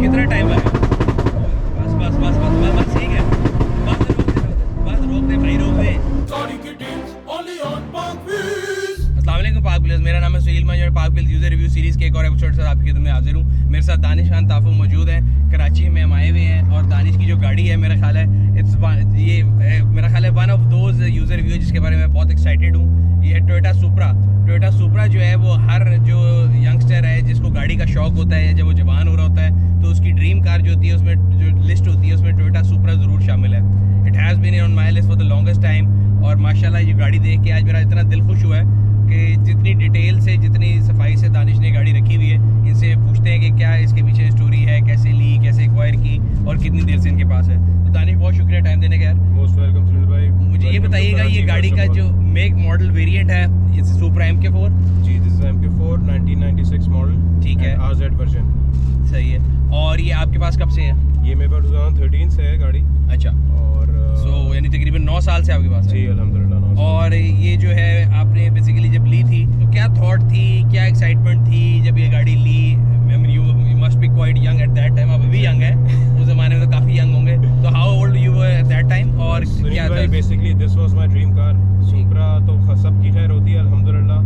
कितना टाइम लगा? बस बस बस बस बस बस ठीक है, बस रोक दे भाई, रोक दे। अस्सलाम वालेकुम पाक व्हील्स, मेरा नाम है सुहेल मैं पाक व्हील्स यूजर रिव्यू सीरीज के एक और एपिसोड से आपकी खिदमत में हाजिर हूँ। मेरे साथ दानिश खान ताफू मौजूद हैं। कराची में हम आए हुए हैं और दानिश की जो गाड़ी है मेरा ख्याल है मेरा ख्याल है one of those user review जिसके बारे में बहुत एक्साइटेड हूँ। ये है टोयोटा सुपरा जो है वो हर जो यंगस्टर है जिसको गाड़ी का शौक होता है, जब वो जवान हो रहा होता है तो उसकी ड्रीम कार जो होती है उसमें जो लिस्ट होती है उसमें टोयोटा सुपरा ज़रूर शामिल है। It has been on my list for the longest time और माशाल्लाह ये गाड़ी देख के आज मेरा इतना दिल खुश हुआ है कि जितनी डिटेल से जितनी सफाई से दानिश ने गाड़ी रखी हुई है, इनसे पूछते हैं कि क्या इसके पीछे स्टोरी है, कैसे ली, कैसे एक्वायर की और कितनी देर से इनके पास है। तो दानिश बहुत शुक्रिया टाइम देने का यार। मोस्ट वेलकम सुनील भाई। मुझे ये बताइएगा ये गाड़ी का जो मेक मॉडल वेरिएंट है इट्स सुपरा MK4? जी दिस इज MK4 1996 मॉडल। ठीक है, RZ वर्जन। सही है। और ये आपके पास कब से है? ये मेरे पास 2013 से है गाड़ी। अच्छा, और यानी तकरीबन 9 साल से आपके पास है? जी अल्हम्दुलिल्लाह 9 साल। और ये जो है आपने बेसिकली जब ली थी तो क्या थॉट थी, क्या एक्साइटमेंट थी जब ये गाड़ी ली? You must be quite young at that time. आप अभी यंग है, उस ज़माने में तो काफ़ी यंग होंगे। तो how old you were at that time और क्या था? Basically this was my dream car. Supra तो सबकी खैर होती है अल्हम्दुलिल्लाह,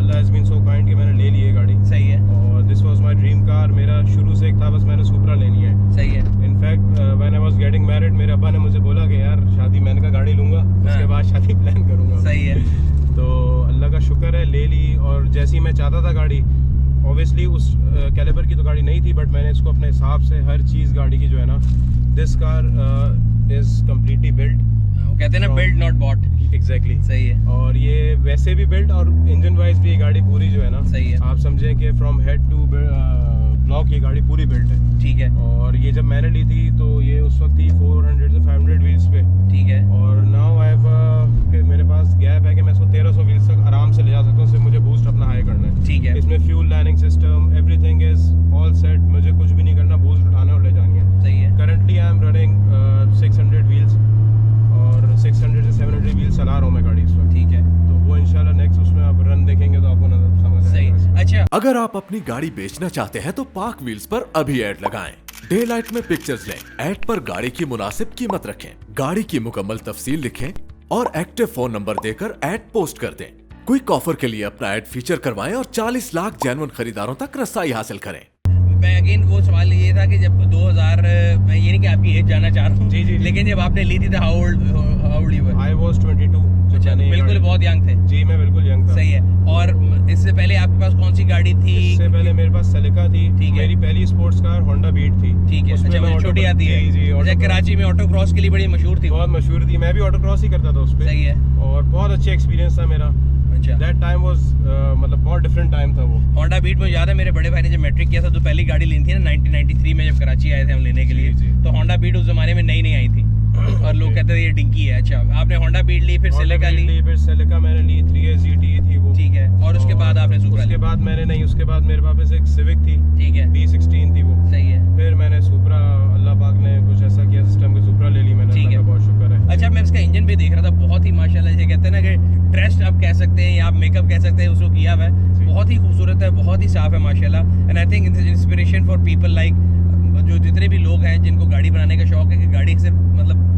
Allah has been so kind कि मैंने ले ली है गाड़ी। सही है। और this was my dream car. मेरा शुरू से एक था बस मैंने सुपरा लेनी है। सही है। In fact when I was getting married मेरे अब्बा ने मुझे बोला कि यार शादी मैंने कहा गाड़ी लूँगा, उसके बाद शादी प्लान करूँगा। सही है। तो अल्लाह का शुक्र है ले ली। और जैसी मैं चाहता था गाड़ी, ऑब्वियसली उस कैलिबर की तो गाड़ी नहीं थी, बट मैंने इसको अपने हिसाब से हर चीज़ गाड़ी की जो है ना, this car is completely built. वो कहते हैं ना बिल्ड नॉट बॉट। एग्जैक्टली सही है। और ये वैसे भी बिल्ट और इंजन वाइज भी ये गाड़ी पूरी जो है ना, सही है। आप समझें कि फ्रॉम हेड टू ब्लॉक ये गाड़ी पूरी बिल्ट है। ठीक है। और ये जब मैंने ली थी तो ये उस वक्त थी 400 से 500 व्हील्स पे। ठीक है। और नाउ आई हैव मेरे पास गैप है कि मैं इसको 1300 व्हील्स तक आराम से ले जा सकता हूँ। सिर्फ मुझे बूस्ट अपना हाई करना है। ठीक है। इसमें fuel lining system everything is all set. मुझे कुछ भी नहीं करना, बूस्ट उठाना और ले जानी है। सही है। Currently I am running 600 wheels और 600 से 700 व्हील्स चला रहा हूँ मैं गाड़ी इस वक्त। ठीक है। तो वो इंशाल्लाह नेक्स्ट उसमें आप रन देखेंगे तो आपको नजर समझ सही। आएगा। अच्छा, अगर आप अपनी गाड़ी बेचना चाहते हैं तो पाक व्हील्स पर अभी ऐड लगाएं। डे लाइट में पिक्चर्स लें, ऐड पर गाड़ी की मुनासिब कीमत रखें, गाड़ी की मुकम्मल तफसील लिखें और एक्टिव फोन नंबर देकर ऐड पोस्ट कर दें। क्विक ऑफर के लिए अपना ऐड फीचर करवाएं और 40 लाख जेन्युइन खरीदारों तक रसाई हासिल करें। मैं अगेन वो सवाल ये था कि जब 2000 मैं ये नहीं कि आपकी एज जानना चाह रहा हूँ, जी, जी, जी। लेकिन जब आपने ली थी तो how old you were? I was 22। अच्छा, बिल्कुल बहुत यंग थे। जी मैं बिल्कुल यंग था। सही है। और इससे पहले आपके पास कौन सी गाड़ी थी? इससे पहले मेरे पास सेलिका थी। ठीक है। मेरी पहली स्पोर्ट्स कार होंडा बीट थी। ठीक है। उसमें अच्छा, मैं वो छोटी आती है। जी जी अच्छा, कराची में ऑटो क्रॉस के लिए बड़ी मशहूर थी। बहुत मशहूर थी। मैं भी ऑटो क्रॉस ही करता था उस पे। सही है। और बहुत अच्छा एक्सपीरियंस था मेरा। अच्छा, दैट टाइम वाज मतलब बहुत डिफरेंट टाइम था वो। होंडा बीट में याद है मेरे बड़े भाई ने जब मैट्रिक किया था तो पहली गाड़ी ली थी ना 1993 में, जब कराची आए थे हम लेने के लिए। जी, जी। तो होंडा बीट उस जमाने में नई आई थी और लोग कहते थे ये डिंकी है। अच्छा, आपने होंडा बीट ली, फिर सेलिका ली। फिर सेलिका मैंने ली, 3S GT थी वो। ठीक है। और उसके बाद आपने सुपरा उसके ली? बाद मैंने नहीं, उसके बाद मेरे पास एक सिविक थी। ठीक है। B16 थी वो। सही है। फिर मैंने सुपरा, अल्लाह पाक ने कुछ ऐसा किया सिस्टम के सुपरा ले ली मैंने। ठीक है। अल्लाह का बहुत शुक्र है। अच्छा, मैं इसका इंजन भी देख रहा था, बहुत ही माशाल्लाह जैसे कहते हैं ना कि ड्रेस्ड आप कह सकते हैं या आप मेकअप कह सकते हैं, उसको किया हुआ है। बहुत ही खूबसूरत है, बहुत ही साफ है माशाल्लाह। And I think it's inspiration for people like जो जितने भी लोग हैं जिनको गाड़ी बनाने का शौक है कि गाड़ी सिर्फ मतलब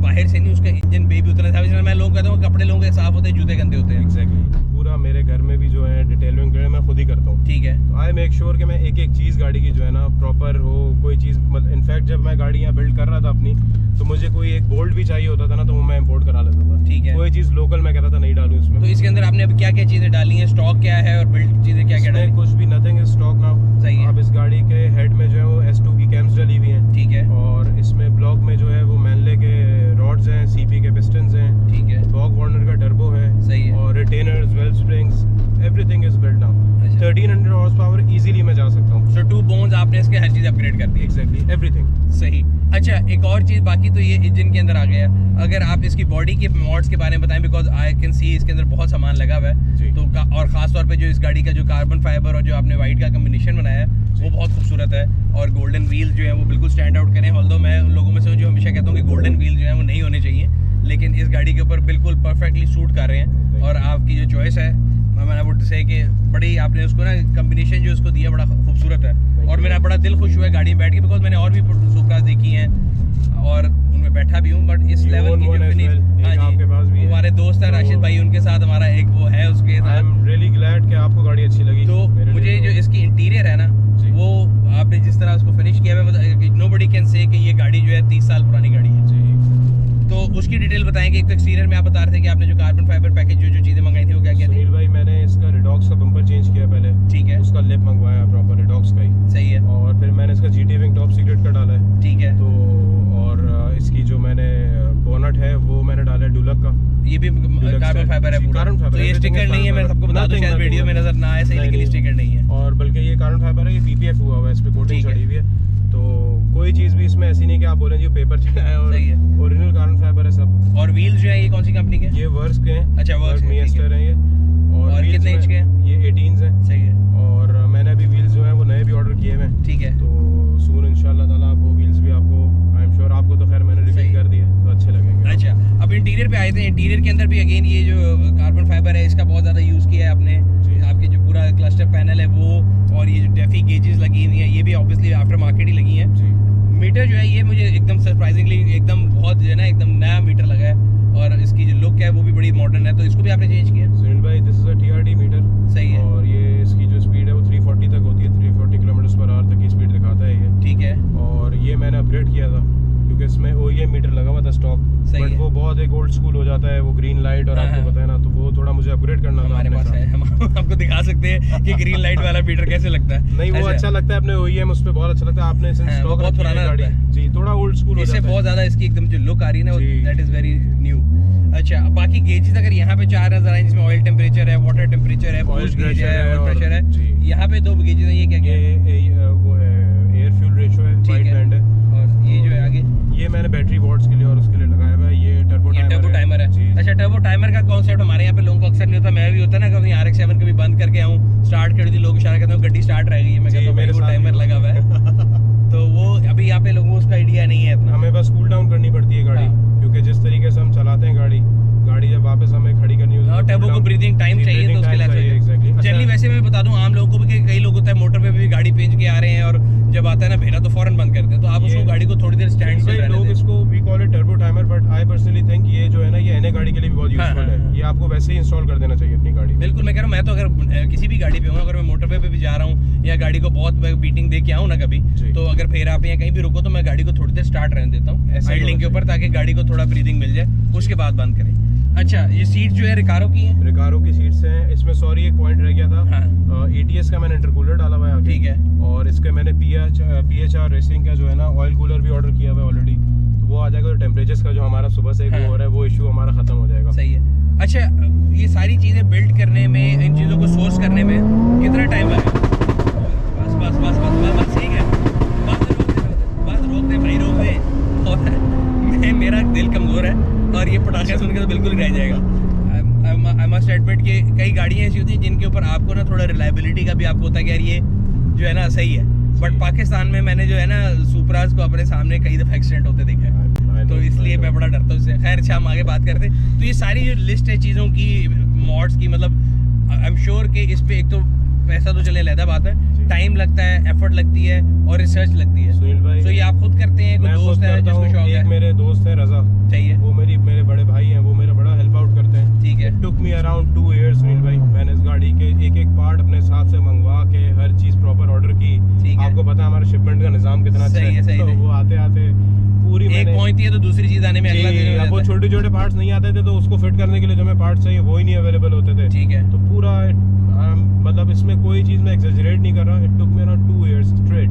बाहर से नहीं, उसका इंजन भी उतना साफ है। मैं लोग कहता हूँ कपड़े लोगों के साफ होते हैं, जूते गंदे होते हैं। एग्जैक्टली। पूरा मेरे घर में भी जो है डिटेलिंग मैं खुद ही करता हूँ। ठीक है। आई मेक श्योर कि मैं एक एक चीज़ गाड़ी की जो है ना प्रॉपर हो। कोई चीज़ मतलब इनफैक्ट जब मैं गाड़ी यहाँ बिल्ड कर रहा था अपनी, तो मुझे कोई एक बोल्ट भी चाहिए होता था ना तो वो मैं इंपोर्ट करा लेता था। ठीक है। कोई चीज़ लोकल मैं कहता था नहीं डालूँ इसमें। तो इसके अंदर आपने अब क्या क्या चीज़ें डाली हैं, स्टॉक क्या है और बिल्ड चीज़ें क्या क्या डाली? कुछ भी नथिंग इज स्टॉक नाउ। सही है। अब इस गाड़ी के हेड में जो है वो S2 की कैम्स डली हुई हैं। ठीक है। और इसमें ब्लॉक में जो है वो मैनले के रॉड्स हैं, CP के पिस्टन्स हैं। ठीक है। बॉग वार्नर का टर्बो है। सही है। और retainers, well springs, everything is built now. अच्छा। 1300 हॉर्स पावर इजीली मैं जा सकता हूँ। सो 2 बोन्स आपने इसके हर चीज़ अपग्रेड कर दी। Exactly everything. सही। अच्छा, एक और चीज़ बाकी तो ये इंजन के अंदर आ गया। अगर आप इसकी बॉडी के मॉड्स के बारे में बताएं, बिकॉज आई कैन सी इसके अंदर बहुत सामान लगा हुआ है। तो और ख़ास तौर पे जो इस गाड़ी का जो कार्बन फाइबर और जो आपने वाइट का कम्बिनेशन बनाया है वो बहुत खूबसूरत है। और गोल्डन व्हील जो है वो बिल्कुल स्टैंड आउट करें। ऑल्दो मैं उन लोगों में से जो हमेशा कहता हूँ कि गोल्डन व्हील जो है वो नहीं होने चाहिए, लेकिन इस गाड़ी के ऊपर बिल्कुल परफेक्टली सूट कर रहे हैं। और आपकी जो चॉइस है मैंने वुड से कि बड़ी आपने उसको ना कॉम्बिनेशन जो उसको दिया बड़ा खूबसूरत है और मेरा बड़ा दिल खुश हुआ है गाड़ी में बैठ के, बिकॉज मैंने और भी सुपराज देखी हैं और उनमें बैठा भी हूँ, बट इस लेवल की जो फिनिश, हाँ जी, हमारे दोस्त है राशिद भाई, उनके साथ हमारा एक वो है उसके साथ। आई एम रियली ग्लैड कि आपको गाड़ी अच्छी लगी। तो मुझे जो इसकी इंटीरियर है ना, वो आपने जिस तरह उसको फिनिश किया है, नोबडी कैन से कि ये गाड़ी जो है 30 साल पुरानी गाड़ी है। तो उसकी डिटेल बताएंगे। एक तो एक्सटीरियर में आप बता रहे थे कि आपने जो कार्बन फाइबर पैकेज जो चीज़ें मंगाई थी वो क्या क्या थी? सुनील भाई, मैंने इसका रिडॉक्स का बम्पर चेंज किया पहले, ठीक है, उसका लिप मंगवाया प्रॉपर रिडॉक्स का ही, सही है, और फिर मैंने इसका GT विंग टॉप सीक्रेट का डाला है, ठीक है, तो और इसकी जो मैंने बोनट है वो मैंने डाला है डुलक का, ये भी कार्बन फाइबर है पूरा। कार्बन फाइबर, तो ये स्टिकर नहीं है, मैं सबको बता दूं, शायद वीडियो में नजर ना आए सही, लेकिन स्टिकर नहीं है, और बल्कि ये कार्बन फाइबर है, ये PPF हुआ हुआ है, इस पे कोटिंग चढ़ी हुई है, तो कोई चीज़ भी इसमें ऐसी नहीं कि आप बोलें जी पेपर चढ़ा है, और ओरिजिनल कार्बन फाइबर है सब। और व्हील्स जो है ये कौन सी कंपनी के? ये वर्स के हैं। अच्छा, वर्स मिएस्टर हैं ये। और कितने इंच के हैं? ये 18s हैं। सही है। और मैंने अभी व्हील्स जो हैं वो नए भी ऑर्डर किए हुए हैं, ठीक है, तो सून इंशाल्लाह ताला वो व्हील्स भी आपको, आई एम श्योर आपको तो खैर मैंने रिवील कर दिया, तो अच्छे लगेंगे। अच्छा, अब इंटीरियर पे आए थे। इंटीरियर के अंदर भी अगेन ये जो कार्बन फाइबर है इसका बहुत ज़्यादा यूज़ किया है आपने, आपके जो पूरा क्लस्टर पैनल है वो, और ये जो डेफी गेजेस लगी हुई हैं ये भी ऑब्वियसली आफ्टर मार्केट ही लगी हैं। मीटर जो है ये मुझे एकदम सरप्राइजिंगली एकदम बहुत जो है ना एकदम नया मीटर लगा है, और इसकी जो लुक है वो भी बड़ी मॉडर्न है, तो इसको भी आपने चेंज किया? सुनील भाई, this is a TRD meter, सही है, और ये इसकी जो स्पीड है वो 340 तक होती है, 340 km/h तक की स्पीड दिखाता है ये, ठीक है, और ये मैंने अपग्रेड किया था क्योंकि इसमें OEM मीटर लगा हुआ था स्टॉक, बट वो बहुत एक ओल्ड स्कूल हो जाता है, वो ग्रीन लाइट, और आपको पता है ना, तो वो थोड़ा मुझे अपग्रेड करना था। हमारे पास है, हम आपको दिखा सकते हैं कि ग्रीन लाइट वाला मीटर कैसे लगता है। नहीं, वो अच्छा लगता है अपने OEM, उस पे बहुत अच्छा लगता है, आपने स्टॉक बहुत पुराना गाड़ी जी, थोड़ा ओल्ड स्कूल हो जाता है, इससे बहुत ज्यादा इसकी एकदम जो लुक आ रही है ना, दैट इज वेरी न्यू। अच्छा, बाकी गेजेस अगर यहाँ पे 4 नजर आए, जिसमें ऑयल टेम्परेचर है, वाटर टेम्परेचर है, ऑयल गेज है प्रेशर और प्रेशर है, यहाँ पे 2 गेजेस हैं, ये क्या क्या है? वो है एयर फ्यूल रेशियो है, वाइट बैंड है, और ये जो है आगे ये मैंने बैटरी वॉट्स के लिए और उसके लिए लगाया हुआ है, ये टर्बो टाइमर है। अच्छा, टर्बो टाइमर का कॉन्सेप्ट हमारे यहाँ पे लोगों को अक्सर नहीं होता, मैं भी होता है ना, कभी RX-7 कभी बंद करके आऊँ, स्टार्ट कर दी, लोग इशारा करते हैं गड्डी स्टार्ट रह गई है, मैं कहता हूँ मेरे को टाइमर लगा हुआ है। तो वो अभी यहाँ पे लोगों को उसका आइडिया नहीं है अपना, हमें बस कूल डाउन करनी पड़ती है गाड़ी, क्योंकि जिस तरीके से हम चलाते हैं गाड़ी जब वापस हमें खड़ी करनी होती है, टर्बो को ब्रीदिंग टाइम चाहिए, तो उसके लिए जनरली वैसे मैं बता दूं आम लोगों को भी कि कई लोग होता है मोटर पे भी गाड़ी पेंच के आ रहे हैं, और जब आता है ना भेड़ा तो फौरन बंद करते हैं, तो आप उसको गाड़ी को थोड़ी देर स्टैंड पे रहने लोग दें। इसको we call it turbo timer, but I personally think ये जो है ना, ये NA गाड़ी के लिए भी बहुत यूजफुल है, ये आपको वैसे ही इंस्टॉल कर देना चाहिए अपनी गाड़ी में। बिल्कुल, मैं कह रहा हूँ, मैं तो अगर किसी भी गाड़ी पे हूँ, अगर मैं मोटर पे भी जा रहा हूँ या गाड़ी को बहुत बीटिंग दे के आऊँ ना कभी, तो अगर फेरा पे या कहीं भी रुको तो मैं गाड़ी को थोड़ी देर स्टार्ट रहने देता हूँ आइडलिंग के ऊपर, ताकि गाड़ी को थोड़ा ब्रीदिंग मिल जाए, उसके बाद बंद करें। अच्छा, ये सीट जो है रिकारो की है? रिकारो की सीट्स हैं। इसमें सॉरी एक पॉइंट रह गया था, ATS का मैंने इंटरकूलर डाला हुआ है आगे, ठीक है, और इसके मैंने PHR रेसिंग का जो है ना ऑयल कूलर भी ऑर्डर किया हुआ है ऑलरेडी, तो वो आ जाएगा, तो टेम्परेचर्स का जो हमारा सुबह से हो रहा है वो इशू हमारा खत्म हो जाएगा। सही है। अच्छा, ये सारी चीज़ें बिल्ड करने में, इन चीज़ों को सोर्स करने में कितना टाइम लगेगा? बस ठीक है, बस रोक दे भाई, रोक दे, और मेरा दिल कमज़ोर है और ये पटाखे सुन के तो बिल्कुल ही रह जाएगा। आई मस्ट एडमिट कि कई गाड़ियाँ ऐसी होती हैं जिनके ऊपर आपको ना थोड़ा रिलायबिलिटी का भी आपको होता है कि यार ये जो है ना सही है, बट पाकिस्तान में मैंने जो है ना सुपराज को अपने सामने कई दफ़ा एक्सीडेंट होते देखा है, तो इसलिए मैं बड़ा डरता हूँ उससे। खैर, अच्छा, हम आगे बात करते हैं। तो ये सारी जो लिस्ट है चीज़ों की, मॉड्स की, मतलब आई एम श्योर कि इस पर एक तो पैसा तो चले लहदा बात है, टाइम लगता है, एफर्ट लगती है और रिसर्च लगती है। सुनील भाई, तो ये आप खुद करते हैं, कोई दोस्त है जिसको शौक है? एक मेरे दोस्त है रजा, चाहिए, वो मेरे बड़े भाई हैं, वो मेरा बड़ा हेल्प आउट करते हैं, ठीक है। टुक मी अराउंड 2 years सुनील भाई, मैंने इस गाड़ी के एक पार्ट अपने हिसाब से मंगवा के हर चीज़ प्रॉपर ऑर्डर की, आपको पता है हमारा शिपमेंट का निज़ाम कितना अच्छा है, तो वो आते पूरी एक पहुंचती है तो दूसरी चीज़ आने में अगला दिन, अब वो छोटे पार्ट्स नहीं आते थे, तो उसको फिट करने के लिए जो हमें पार्ट्स चाहिए वो ही नहीं अवेलेबल होते थे, ठीक है। तो पूरा मतलब इसमें कोई चीज़ मैं एग्जैजरेट नहीं कर रहा, it took me around 2 years straight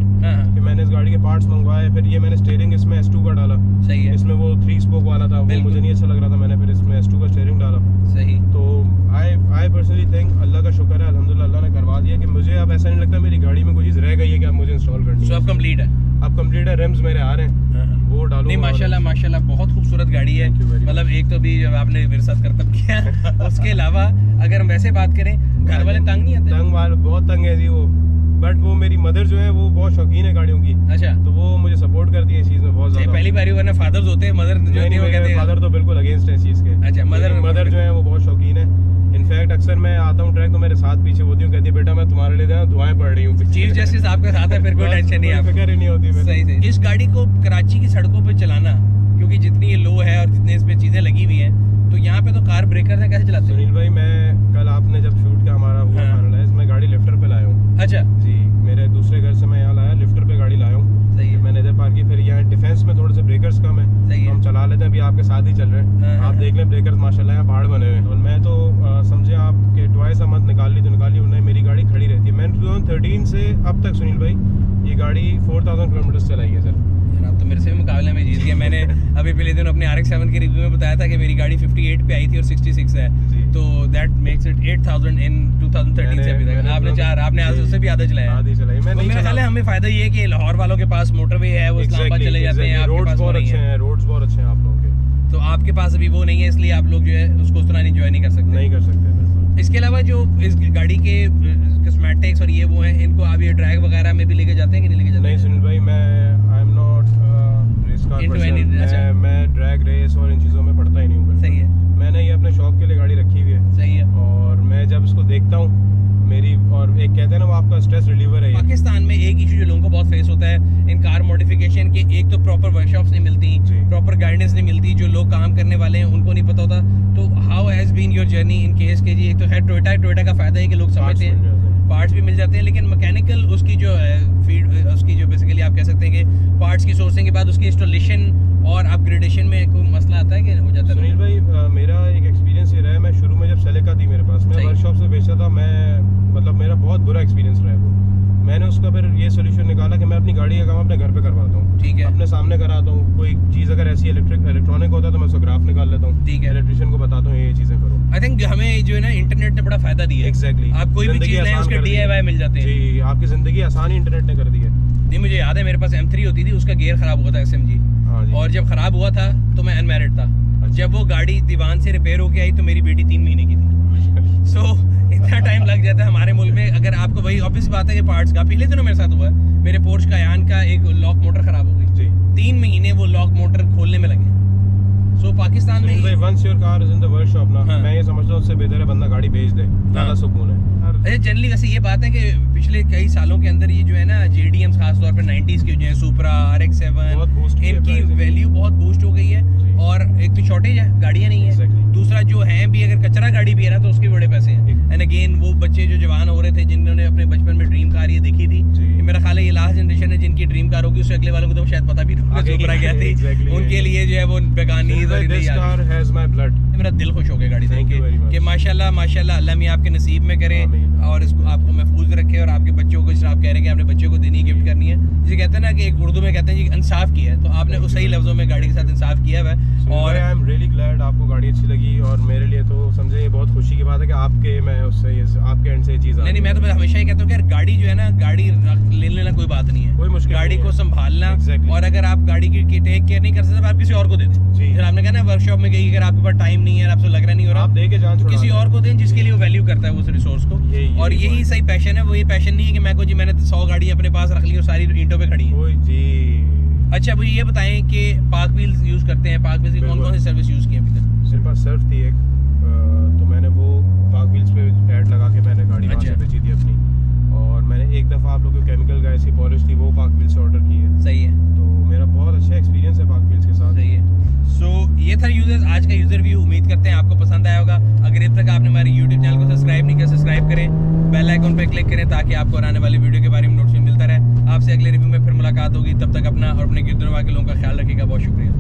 कि मैंने इस गाड़ी के पार्ट्स मंगवाए, फिर ये मैंने स्टीयरिंग इसमें S2 का डाला, सही है, इसमें वो 3 स्पोक वाला था, वो मुझे नहीं अच्छा लग रहा था, मैंने फिर इसमें S2 का स्टीयरिंग डाला, सही। तो आई पर्सनली थिंक अल्लाह का शुक्र है, अल्हम्दुलिल्लाह अल्लाह ने करवा दिया कि मुझे अब ऐसा नहीं लगता मेरी गाड़ी में कोई चीज़ रह गई है कि अब मुझे इंस्टॉल करनी है। अब कंप्लीट है, अब कंप्लीट है, रिम्स मेरे आ रहे हैं, वो डालो। नहीं, माशाल्लाह बहुत खूबसूरत गाड़ी है, मतलब एक तो भी जब आपने मेरे साथ करतब किया उसके अलावा अगर हम वैसे बात करें, घर वाले तंग नहीं आते? तंग वाले बहुत तंग है जी वो, बट वो मेरी मदर जो है वो बहुत शौकीन है गाड़ियों की, अच्छा, तो वो मुझे सपोर्ट करती है इस चीज़ में बहुत ज़्यादा। पहली बारी वरना फादर्स होते हैं, मदर जो नहीं वो कहते हैं फादर तो बिल्कुल अगेंस्ट है इस चीज़ के। अच्छा, मदर जो है वो बहुत शौकीन है, इनफैक्ट अक्सर मैं आता हूँ ट्रैक तो मेरे साथ पीछे होती हूँ, कहती है बेटा मैं तुम्हारे लिए दुआएं पढ़ रही हूँ। चीफ जस्टिस आपके साथ है, फिर कोई टेंशन नहीं है, फिक्र ही नहीं होती। सही सही। इस गाड़ी को कराची की सड़कों पे चलाना, क्योंकि जितनी ये लो है और जितने इस पे चीजें लगी हुई हैं, तो यहाँ पे तो कार ब्रेकर है, कैसे चलाते हैं? सुनील भाई मैं कल आपने जब शूट का हमारा हुआ फाइनलाइज, मैं गाड़ी लिफ्टर पे लाया हूँ। अच्छा जी, मेरे दूसरे घर से मैं यहाँ लाया, लिफ्टर पे गाड़ी लाया हूँ। सही है। मैंने इधर पार्क की, फिर यहाँ डिफेंस में थोड़े से ब्रेकर्स कम है, सही है। हम चला लेते हैं, अभी आपके साथ ही चल रहे हैं। आप देख लें ब्रेकर्स माशाल्लाह यहाँ पहाड़ बने हुए हैं। और मैं तो समझे आपके ट्वाइस अ मंथ निकाल ली तो निकाली, उन्हें मेरी गाड़ी खड़ी रहती है। मैंने 2013 से अब तक सुनील भाई ये गाड़ी 4000 किलोमीटर चलाई है सर। आप तो मेरे से भी मुकाबले में जीत गए। मैंने अभी पिछले दिन अपने RX-7 के रिव्यू में बताया था कि मेरी गाड़ी 58 पे आई थी और 66 है, तो दैट मेक्स इट 8000 इन 2013 से अभी तक। आपने 4, आपने आज उससे भी आधा चलाया। आधी चलाई मैं, तो नहीं मेरा ख्याल है हमें फायदा ये है कि लाहौर वालों के पास मोटरवे है, वो इस्लामाबाद चले जाते हैं, आपके रोड्स पास वो बहुत नहीं अच्छे है। हैं, रोड्स बहुत अच्छे हैं आप लोगों के, तो आपके पास अभी वो नहीं है, इसलिए आप लोग जो है उसको उस तरह एंजॉय नहीं कर सकते। नहीं कर सकते बिल्कुल। इसके अलावा जो इस गाड़ी के कॉस्मेटिक्स और ये वो हैं, इनको आप ये ड्रैग वगैरह में भी लेके जाते हैं कि नहीं लेके जाते? नहीं सुनील भाई, मैं I am not race car Into person. any- अच्छा। मैं ड्रैग रेस और इन चीज़ों में पड़ता ही नहीं हूँ। सही है, मैंने ये अपने शौक के लिए गाड़ी रखी हुई है, सही है। और मैं जब इसको देखता हूँ मेरी, और एक कहते हैं ना वो आपका स्ट्रेस रिलीवर है ये। पाकिस्तान में एक इशू जो लोगों को बहुत फेस होता है इन कार मॉडिफिकेशन के, एक तो प्रॉपर वर्कशॉप्स नहीं मिलती, जी। प्रॉपर गाइडेंस नहीं मिलती, जो लोग काम करने वाले हैं उनको नहीं पता होता। तो how has been your journey in केस के जी? एक तो है टोयोटा का फ़ायदा है कि लोग समझते हैं, पार्ट्स भी मिल जाते हैं, लेकिन मैकेनिकल उसकी जो फीड, उसकी जो बेसिकली आप कह सकते हैं कि पार्ट्स की सोर्सिंग के बाद उसकी इंस्टॉलेशन और अपग्रेडेशन में कोई मसला आता है कि हो जाता है? सुनील भाई मेरा एक एक्सपीरियंस ये रहा है, मैं शुरू में जब सेलेका थी मेरे पास, मैं सही। वर्कशॉप से बेचा था, मैं मतलब मेरा बहुत बुरा एक्सपीरियंस रहा है वो। मैंने उसका फिर ये सोल्यूशन निकाला कि मैं अपनी गाड़ी का काम अपने घर पे करवाता हूँ, ठीक है, अपने सामने कराता हूँ। कोई चीज़ अगर ऐसी इलेक्ट्रॉनिक होता है तो मैं उसका ग्राफ निकाल लेता हूँ, ठीक है। इलेक्ट्रिशियन को बताता हूँ ये चीज़ें करो। आई थिंक हमें जो है ना इंटरनेट ने बड़ा फ़ायदा दिया है। एग्जैक्टली, आप कोई भी चीज़ लें उसके DIY मिल जाते हैं। जी, आपकी ज़िंदगी आसान ही इंटरनेट ने कर दी है। नहीं, मुझे याद है मेरे पास M3 होती थी, उसका गियर ख़राब हुआ था SMG, हाँ जी। और जब ख़राब हुआ था तो मैं अनमैरिड था। जब वो गाड़ी दीवान से रिपेयर होके आई तो मेरी बेटी 3 महीने की थी। सो इतना टाइम लग जाता है हमारे मुल्क में। अगर आपको वही ऑब्वियस बात है कि पार्ट्स का, पिछले दिनों मेरे साथ हुआ है, मेरे पोर्श कायान का एक लॉक मोटर ख़राब हो गई जी। 3 महीने वो लॉक मोटर खोलने में लगे। सो पाकिस्तान में भाई once your car is in the workshop ना, हाँ। मैं ये समझता हूँ उससे बेहतर है बंदा गाड़ी बेच दे, ज़्यादा सुकून है। अच्छा, जनरली वैसे ये बात है कि पिछले कई सालों के अंदर ये जो है ना JDMs खासतौर पर 90s की जो है सुपरा, RX-7, बहुत boost की है इनकी pricing। वैल्यू बहुत बूस्ट हो गई है। जी। और एक तो शॉर्टेज है, गाड़ियाँ नहीं है, Exactly। दूसरा जो है भी अगर कचरा गाड़ी भी है ना तो उसके बड़े पैसे हैं। एंड अगेन वो बच्चे जो जवान हो रहे थे जिन्होंने अपने बचपन में ड्रीम कार ये देखी थी, जी। मेरा ख्याल है ये लास्ट जनरेशन है जिनकी ड्रीम कार होगी, उससे अगले वालों को तो शायद पता भी नहीं होगा आगे सुपरा क्या थी। Exactly। उनके लिए जो है वो बेगानी this car has my blood. मेरा दिल खुश हो गया गाड़ी देख Thank you very के much। कि माशाल्लाह माशाल्लाह अल्लाह मियां आपके नसीब में करे आमीन। और इसको आपको महफूज रखे और आपके बच्चों को, जिस आप कह रहे हैं कि आपने बच्चों को देनी गिफ्ट करनी है, जिसे कहते हैं ना कि एक उर्दू में कहते हैं जी इंसाफ किया है, तो आपने उस सही लफ्ज़ों में गाड़ी के साथ इंसाफ किया हुआ है। और आई एम रियली ग्लैड आपको गाड़ी अच्छी लगी, और मेरे लिए तो समझे ये बहुत खुशी की बात है कि आपके मैं उससे ये आपके एंड से ये चीज़ नहीं, मैं तो हमेशा ही कहता हूँ कि यार गाड़ी जो है ना, गाड़ी ले लेना कोई बात नहीं है, कोई मुश्किल गाड़ी नहीं को है। संभालना। Exactly। और अगर आप गाड़ी की टेक केयर नहीं कर सकते तो आप किसी और को दे दें। जी। फिर आपने कहा ना वर्कशॉप में गई, अगर आपके पास टाइम नहीं है, आपसे लग रहा नहीं हो रहा, आप दे के जान तो छुड़ा किसी दें। और को दें जिसके लिए वो वैल्यू करता है उस रिसोर्स को। यही और यही point। सही पैशन है। वो ये पैशन नहीं है कि मैं को जी मैंने 100 गाड़ी अपने पास रख ली और सारी ईंटों पे खड़ी हैं। कोई जी। अच्छा, मुझे ये बताएं कि पार्क व्हील्स यूज़ करते हैं, पार्क व्हील्स की कौन बिल्कुल। कौन सी सर्विस यूज़ की है अभी तक? मेरे पास सर्फ थी एक, तो मैंने वो पार्क व्हील्स पे ऐड लगा के मैंने गाड़ी वहाँ से अच्छा। बेची थी अपनी। और मैंने एक दफ़ा आप लोगों को केमिकल गैस की पॉलिश थी वो पार्क व्हील्स से ऑर्डर की है, सही है, तो मेरा बहुत अच्छा एक्सपीरियंस है पार्क व्हील्स के साथ। सही है। सो ये था यूजर्स आज का यूज़र व्यू। उम्मीद करते हैं आपको पसंद आया होगा। अगर अब तक आपने हमारे YouTube चैनल को सब्सक्राइब नहीं किया, सब्सक्राइब करें, बेल आइकन पर क्लिक करें ताकि आपको आने वाली वीडियो के बारे में नोटिफिकेशन मिलता रहे। आपसे अगले रिव्यू में फिर मुलाकात होगी, तब तक अपना और अपने गिरदुनवा के लोगों का ख्याल रखिएगा। बहुत शुक्रिया।